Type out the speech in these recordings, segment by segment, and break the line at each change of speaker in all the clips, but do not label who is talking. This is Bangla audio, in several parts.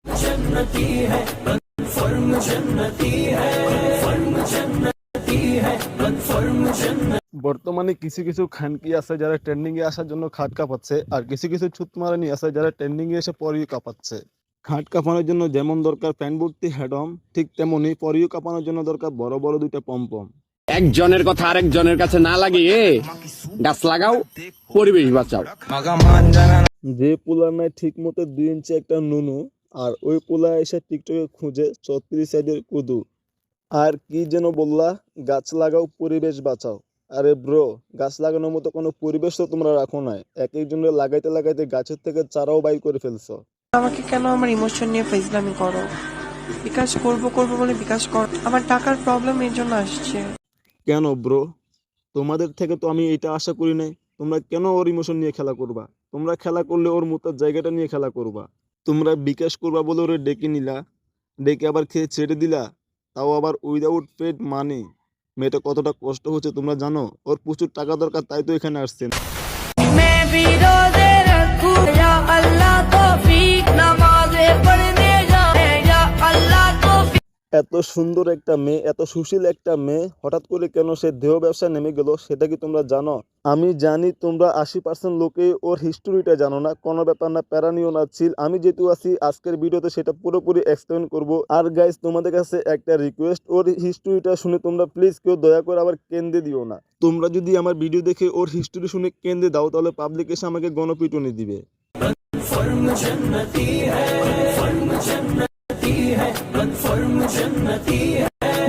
जन्नती है कन्फर्म जन्नती है कन्फर्म जन्नती है कन्फर्म जन्नती।
বর্তমানে কিছু কিছু খানকি আছে যারা ট্রেন্ডিং এ আসার জন্য খাট কাঁপাচ্ছে, আর কিছু কিছু ছুতমারানি আছে যারা ট্রেন্ডিং এ এসে পরীও কাঁপাচ্ছে। খাট কাঁপানোর জন্য যেমন দরকার প্যান্ট ভর্তি হেডম, ঠিক তেমনি পরীও কাঁপানোর জন্য দরকার বড় বড় দুইটা পম্পম।
একজনের কথা আরেকজনের কাছে না লাগিয়ে গাছ লাগাও, পরিবেশ বাঁচাও।
যে পোলার নাই ঠিক মতো 2 ইঞ্চি একটা নুনু, আর ওই পোলা এসে টিকটকে খুঁজে 34 সাইডের কুদু। আর কি যেন বললা, গাছ লাগাও পরিবেশ বাঁচাও। আরে ব্রো, গাছ লাগানোর মতো কোনো পরিবেশ তো তোমরা রাখো নাই, এক একজনের লাগাইতে লাগাইতে গাছের থেকে চারাও বাই করে ফেলছো।
আমাকে কেন আমার ইমোশন নিয়ে ফাইজলামি করো? বিকাশ করব করব বলে বিকাশ কর। আমার টাকার প্রবলেম এর জন্য আসছে।
কেন ব্রো, তোমাদের থেকে তো আমি এটা আশা করি নাই। তোমরা কেন ওর ইমোশন নিয়ে খেলা করবা? তোমরা খেলা করলে ওর মুতার জায়গাটা নিয়ে খেলা করবা। তোমরা বিকাশ করবা বলে ওরে ডেকে নিলা, ডেকে আবার খেয়ে ছেড়ে দিলা, তাও আবার উইদাউট পেড মানি। মেয়েটা কতটা কষ্ট হচ্ছে তোমরা জানো? ওর প্রচুর টাকা দরকার, তাই তো এখানে আসছেন।
मैं भी रोजे रखूं या अल्लाह तौफीक नमाज़े पढ़ने जाए या अल्लाह तौफीक।
এত সুন্দর একটা মেয়ে, এত সুশীল একটা মেয়ে, হঠাৎ করে কেন সে দেহ ব্যবসা নেমে গেল সেটা কি তোমরা জানো? আমি জানি তোমরা 80% লোকে ওর হিস্টোরিটা জানো না। কোনো ব্যাপার না, প্যারা নিও না, চিল। আমি যেহেতু আছি আজকের ভিডিওতে সেটা পুরোপুরি এক্সপ্লেন করব। আর গাইস, তোমাদের কাছে একটা রিকোয়েস্ট, ওর হিস্টোরিটা শুনে তোমরা প্লিজ কেউ দয়া করে আবার কেন্দ্রে দিও না। তোমরা যদি আমার ভিডিও দেখে ওর হিস্টোরি শুনে কেন্দ্রে দাও, তাহলে পাবলিক এসে আমাকে গণপিটুনি দিবে।
कन्फर्म जन्नती है कन्फर्म जन्नती है कन्फर्म जन्नती है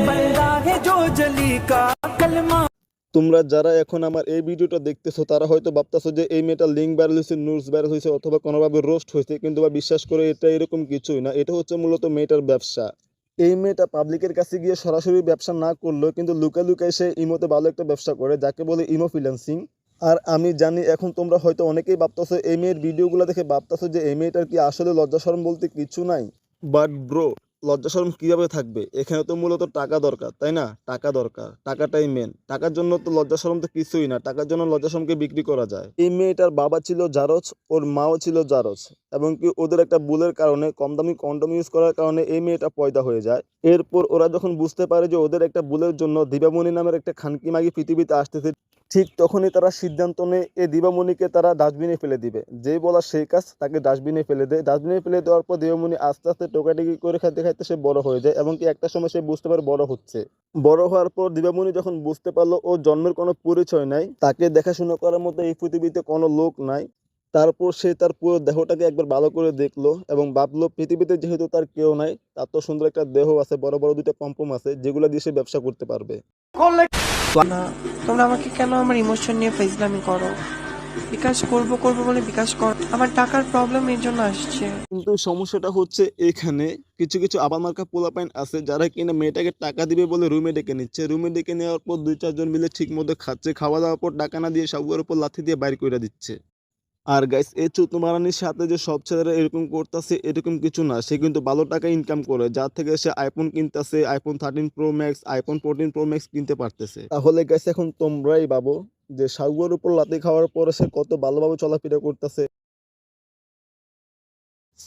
बंदा है जो जली का कलमा।
তোমরা যারা এখন আমার এই ভিডিওটা দেখতেছো তারা হয়তো ভাবতেছো যে এই মেয়েটা লিঙ্ক ভাইরাল হয়েছে, নিউজ ভাইরাল হয়েছে, অথবা কোনোভাবে রোস্ট হয়েছে, কিন্তু বা বিশ্বাস করে এটা এরকম কিছুই না। এটা হচ্ছে মূলত মেয়েটার ব্যবসা। এই মেয়েটা পাবলিকের কাছে গিয়ে সরাসরি ব্যবসা না করলেও কিন্তু লুকায় লুকায় সে ইমোতে ভালো একটা ব্যবসা করে, যাকে বলে ইমো ফ্রিল্যান্সিং। আর আমি জানি এখন তোমরা হয়তো অনেকেই ভাবতেছো এই মেয়ের ভিডিওগুলো দেখে ভাবতেছো যে এই মেয়েটার কি আসলে লজ্জা শরম বলতে কিছু নাই। বাট ব্রো, লজ্জা শরম কিভাবে থাকবে? এখানে তো মূলত টাকা দরকার, তাই না? টাকা দরকার, টাকাটাই মেন। টাকার জন্য তো লজ্জা শরম তো কিছুই না, টাকার জন্য লজ্জা শরমকে বিক্রি করা যায়। এই মেয়েটার বাবা ছিল জারজ, ওর মাও ছিল জারজ, এবং কি ওদের একটা ভুলের কারণে, কম দামি কন্ডম ইউজ করার কারণে এই মেয়েটা পয়দা হয়ে যায়। এরপর ওরা যখন বুঝতে পারে যে ওদের একটা ভুলের জন্য দিবামণি নামের একটা খানকি মাগি পৃথিবীতে আসতেছে, ঠিক তখনই তারা সিদ্ধান্ত নেয় এই দিবামণিকে তারা ডাস্টবিনে ফেলে দিবে। যেই বলা সেই কাজ, তাকে ডাস্টবিনে ফেলে দেয়। ডাস্টবিনে ফেলে দেওয়ার পর দিবামণি আস্তে আস্তে টোকাটিকি করে খাইতে খাইতে সে বড় হয়ে যায়, এবং কি একটা সময় সে বুঝতে পারে বড় হচ্ছে। বড় হওয়ার পর দিবামণি যখন বুঝতে পারলো ও জন্মের কোনো পরিচয় নাই, তাকে দেখাশোনা করার মতো এই পৃথিবীতে কোনো লোক নাই, তারপর সে তার পুরো দেহটাকে একবার ভালো করে দেখলো এবং ভাবলো পৃথিবীতে যেহেতু তার কেউ নাই, তার তো সুন্দর একটা দেহ আছে, বড় বড় দুইটা পম্পম আছে, যেগুলো দিয়ে সে ব্যবসা করতে পারবে।
না, তোমরা আমাকে কেন আমার ইমোশন নিয়ে ফাইজলামি করো? বিকাশ করব করব বলে বিকাশ কর। আমার টাকার প্রবলেম এর জন্য আসছে।
কিন্তু সমস্যাটা হচ্ছে এখানে কিছু কিছু আবার মার্কা পোলাপাইন আছে যারা কিনা মেয়েটাকে টাকা দিবে বলে রুমে ডেকে নিচ্ছে। রুমে ডেকে নেওয়ার পর 2-4 জন মিলে ঠিক মতো খাচ্ছে, খাওয়া দাওয়ার পর টাকা না দিয়ে সবার উপর লাথি দিয়ে বাইর করে দিচ্ছে। আর গাইস, এই চুতমারানির সাথে যে সব ছেলেরা এরকম করতেছে এরকম কিছু না। সে কিন্তু ভালো টাকা ইনকাম করে, যার থেকে সে আইফোন কিনতেছে, iPhone 13 pro max, iPhone 14 pro max কিনতে পারতেছে। তাহলে গাইস, এখন তোমরাই ভাবো যে সাগুয়ার উপর লাথি খাওয়ার পরে সে কত ভালোভাবে চলাফেরা করতেছে।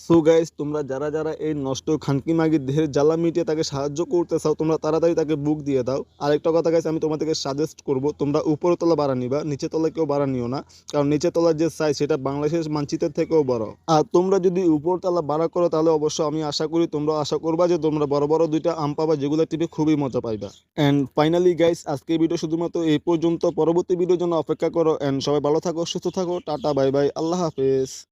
সো গাইস, তোমরা যারা যারা এই নষ্ট খানকি মাগির দেহের জ্বালা মিটিয়ে তাকে সাহায্য করতে চাও, তোমরা তাড়াতাড়ি তাকে বুক দিয়ে দাও। আরেকটা কথা গাইস, আমি তোমাদেরকে সাজেস্ট করব, তোমরা উপরে তলা বাড়া নিবা, নিচে তলা কেউ বাড়া নিও না, কারণ নিচে তলার যে সাইজ সেটা বাংলাদেশের মানচিত্রের থেকেও বড়। আর তোমরা যদি উপর তলা বাড়া করো তাহলে অবশ্য আমি আশা করি তোমরা আশা করবা যে তোমরা বড় বড় দুইটা আম পাবা, যেগুলো টিপে খুবই মজা পাইবা। এন্ড ফাইনালি গাইস, আজকে ভিডিও শুধুমাত্র এই পর্যন্ত। পরবর্তী ভিডিওর জন্য অপেক্ষা করো। এন্ড সবাই ভালো থাকো, সুস্থ থাকো, টাটা, বাই বাই, আল্লাহ হাফেজ।